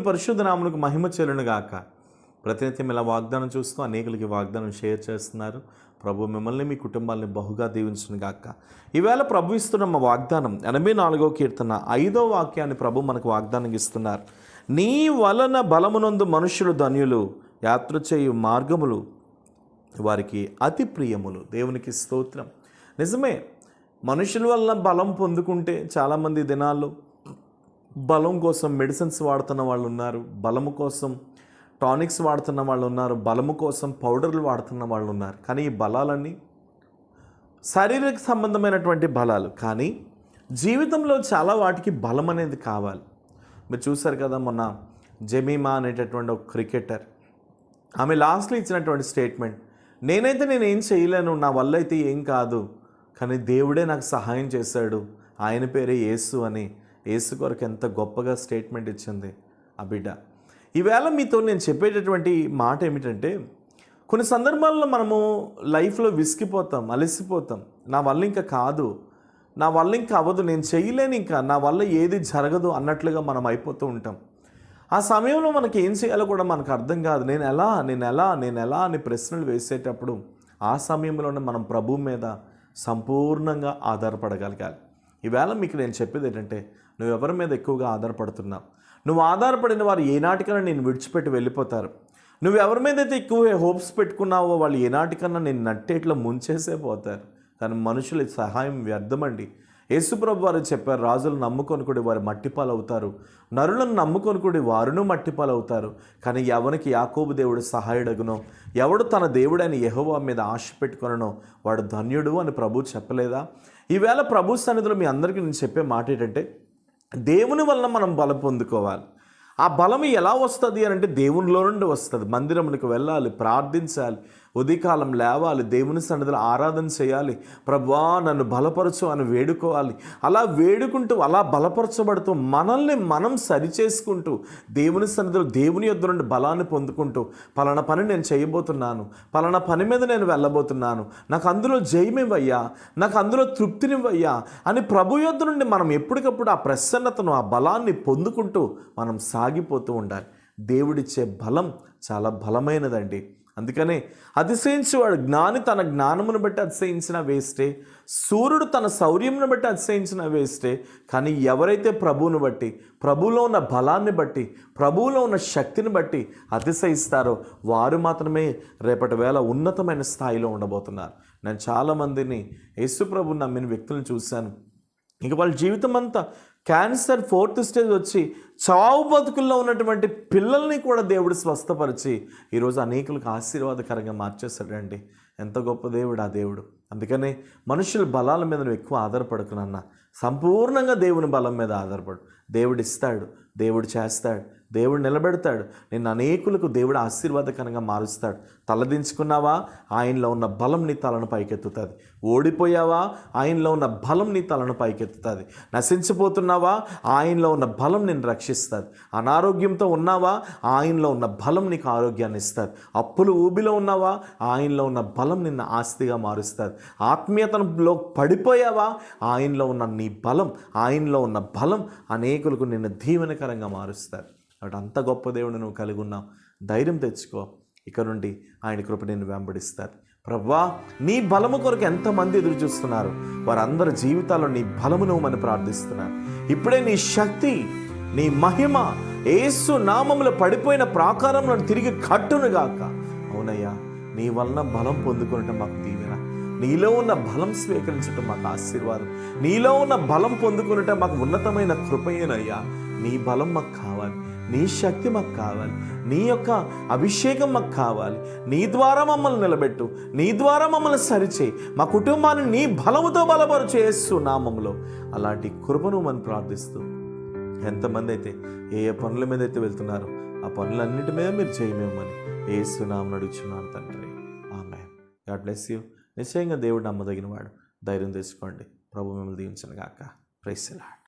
పరిశుద్ధ నామమునకు మహిమ చెల్లును గాక. ప్రతినిత్యం ఇలా వాగ్దానం చూస్తూ అనేకులకి వాగ్దానం షేర్ చేస్తున్నారు. ప్రభు మిమ్మల్ని మీ కుటుంబాలని బహుగా దీవించును గాక. ఈవేళ ప్రభు ఇస్తున్న మా వాగ్దానం 84వ కీర్తన 5వ వాక్యాన్ని ప్రభు మనకు వాగ్దానం ఇస్తున్నారు. నీ వలన బలమునందు మనుషులు ధన్యులు, యాత్ర చేయు మార్గములు వారికి అతి ప్రియములు. దేవునికి స్తోత్రం. నిజమే, మనుషుల వల్ల బలం పొందుకుంటే చాలామంది దినాల్లో బలం కోసం మెడిసిన్స్ వాడుతున్న వాళ్ళు ఉన్నారు, బలము కోసం టానిక్స్ వాడుతున్న వాళ్ళు ఉన్నారు, బలము కోసం పౌడర్లు వాడుతున్న వాళ్ళు ఉన్నారు. కానీ ఈ బలాలన్నీ శారీరక సంబంధమైనటువంటి బలాలు. కానీ జీవితంలో చాలా వాటికి బలం అనేది కావాలి. మీరు చూశారు కదా, మొన్న జమీమా అనేటటువంటి ఒక క్రికెటర్, ఆమె లాస్ట్లో ఇచ్చినటువంటి స్టేట్మెంట్, నేనేం చేయలేను, నా వల్ల అయితే ఏం కాదు, కానీ దేవుడే నాకు సహాయం చేశాడు, ఆయన పేరే యేసు అని. యేసు కొరకు ఎంత గొప్పగా స్టేట్మెంట్ ఇచ్చింది ఆ బిడ్డ. ఈవేళ మీతో నేను చెప్పేటటువంటి మాట ఏమిటంటే, కొన్ని సందర్భాల్లో మనము లైఫ్లో విసిగిపోతాం, అలసిపోతాం. నా వల్ల ఇంకా కాదు, నా వల్ల ఇంకా అవ్వదు, నేను చేయలేను, ఇంకా నా వల్ల ఏది జరగదు అన్నట్లుగా మనం అయిపోతూ ఉంటాం. ఆ సమయంలో మనకి ఏం చేయాలో కూడా మనకు అర్థం కాదు. నేను ఎలా అని ప్రశ్నలు వేసేటప్పుడు ఆ సమయంలోనే మనం ప్రభు మీద సంపూర్ణంగా ఆధారపడగలగాలి. ఈవేళ మీకు నేను చెప్పేది ఏంటంటే, నువ్వు ఎవరి మీద ఎక్కువగా ఆధారపడుతున్నావు? నువ్వు ఆధారపడిన వారు ఏనాటికన్నా నేను విడిచిపెట్టి వెళ్ళిపోతారు. నువ్వు ఎవరి మీద అయితే ఎక్కువ హోప్స్ పెట్టుకున్నావో వాళ్ళు ఏనాటికన్నా నేను నట్టేట్లో ముంచేసే పోతారు. కానీ మనుషుల సహాయం వ్యర్థమండి. యేసుప్రభు వారు చెప్పారు, రాజులను నమ్ముకొని కూడా వారు మట్టిపాలవుతారు, నరులను నమ్ముకొని కూడా వారును మట్టిపాలవుతారు. కానీ ఎవరికి యాకోబు దేవుడు సహాయుడగునో, ఎవడు తన దేవుడైన యెహోవా మీద ఆశ పెట్టుకొననో వాడు ధన్యుడు అని ప్రభు చెప్పలేదా? ఈవేళ ప్రభు సన్నిధిలో మీ అందరికీ నేను చెప్పే మాట ఏంటంటే, దేవుని వలన మనం బలం పొందుకోవాలి. ఆ బలం ఎలా వస్తుంది అని అంటే, దేవునిలో నుండి వస్తుంది. మందిరమునికి వెళ్ళాలి, ప్రార్థించాలి, ఉదయకాలం లేవాలి, దేవుని సన్నిధిలో ఆరాధన చేయాలి, ప్రభువా నన్ను బలపరచు అని వేడుకోవాలి. అలా వేడుకుంటూ, అలా బలపరచబడుతూ, మనల్ని మనం సరిచేసుకుంటూ, దేవుని సన్నిధిలో దేవుని యొద్ద నుండి బలాన్ని పొందుకుంటూ, పలానా పని నేను చేయబోతున్నాను, పలానా పని మీద నేను వెళ్ళబోతున్నాను, నాకు అందులో జయమివ్వయ్యా, నాకు అందులో తృప్తినివ్వయ్యా అని ప్రభు యొద్ద నుండి మనం ఎప్పటికప్పుడు ఆ ప్రసన్నతను, ఆ బలాన్ని పొందుకుంటూ మనం సాగిపోతూ ఉండాలి. దేవుడిచ్చే బలం చాలా బలమైనదండి. అందుకనే అతిశయించేవాడు జ్ఞాని తన జ్ఞానమును బట్టి అతిశయించిన వేస్టే, సూర్యుడు తన శౌర్యమును బట్టి అతిశయించిన వేస్టే. కానీ ఎవరైతే ప్రభువును బట్టి, ప్రభువులో ఉన్న బలాన్ని బట్టి, ప్రభువులో ఉన్న శక్తిని బట్టి అతిశయిస్తారో వారు మాత్రమే రేపటి వేళ ఉన్నతమైన స్థాయిలో ఉండబోతున్నారు. నేను చాలామందిని యేసుప్రభుని నమ్మిన వ్యక్తులను చూశాను. ఇక వాళ్ళ జీవితం అంతా క్యాన్సర్ 4th స్టేజ్ వచ్చి చావు బతుకుల్లో ఉన్నటువంటి పిల్లల్ని కూడా దేవుడు స్వస్థపరిచి ఈరోజు అనేకులకు ఆశీర్వాదకరంగా మార్చేశాడండి. ఎంత గొప్ప దేవుడు ఆ దేవుడు. అందుకనే మనుషుల బలాల మీద నువ్వు ఎక్కువ ఆధారపడుకున్నా, సంపూర్ణంగా దేవుని బలం మీద ఆధారపడు. దేవుడు ఇస్తాడు, దేవుడు చేస్తాడు, దేవుడు నిలబెడతాడు. నిన్ను అనేకులకు దేవుడు ఆశీర్వాదకరంగా మారుస్తాడు. తలదించుకున్నావా, ఆయనలో ఉన్న బలం నీ తలను పైకెత్తుతుంది. ఓడిపోయావా, ఆయనలో ఉన్న బలం నీ తలను పైకెత్తుతుంది. నశించిపోతున్నావా, ఆయనలో ఉన్న బలం నిన్ను రక్షిస్తుంది. అనారోగ్యంతో ఉన్నావా, ఆయనలో ఉన్న బలం నీకు ఆరోగ్యాన్ని ఇస్తుంది. అప్పులు ఊబిలో ఉన్నావా, ఆయనలో ఉన్న బలం నిన్ను ఆస్తిగా మారుస్తుంది. ఆత్మీయతలో పడిపోయావా, ఆయనలో ఉన్న నీ బలం, ఆయనలో ఉన్న బలం అనేకులకు నిన్ను దీవెనకరంగా మారుస్తారు. కాబట్టి అంత గొప్ప దేవుడు నువ్వు కలిగి ఉన్నావు. ధైర్యం తెచ్చుకో. ఇక నుండి ఆయన కృప నిన్ను వెంబడిస్తారు. ప్రభువా, నీ బలము కొరకు ఎంతమంది ఎదురు చూస్తున్నారు, వారందరి జీవితాల్లో నీ బలము నువ్వమని ప్రార్థిస్తున్నారు. ఇప్పుడే నీ శక్తి, నీ మహిమ యేసు నామములో పడిపోయిన ప్రాకారంలో తిరిగి కట్టునుగాక. అవునయ్యా, నీ వలన బలం పొందుకోవటం మాకు దీవెన, నీలో ఉన్న బలం స్వీకరించటం మాకు ఆశీర్వాదం, నీలో ఉన్న బలం పొందుకునటం మాకు ఉన్నతమైన కృపయేనయ్యా. నీ బలం మాకు కావాలి, నీ శక్తి మాకు కావాలి, నీ యొక్క అభిషేకం మాకు కావాలి. నీ ద్వారా మమ్మల్ని నిలబెట్టు, నీ ద్వారా మమ్మల్ని సరిచేయి, మా కుటుంబాన్ని నీ బలముతో బలపరచు యేసు నామములో. అలాంటి కృపను మనం ప్రార్థిస్తూ, ఎంతమంది అయితే ఏ పనుల మీద అయితే వెళ్తున్నారో ఆ పనులన్నిటి మీద మీరు చేయమేమని యేసు నామమున అడుగుచున్నాను తండ్రి. ఆమేన్. God bless you. నిశ్చయంగా దేవుడు నమ్మదగిన వాడు. ధైర్యం తెచ్చుకోండి. ప్రభు మిమ్మల్ని దీవించును గాక. Praise the lord.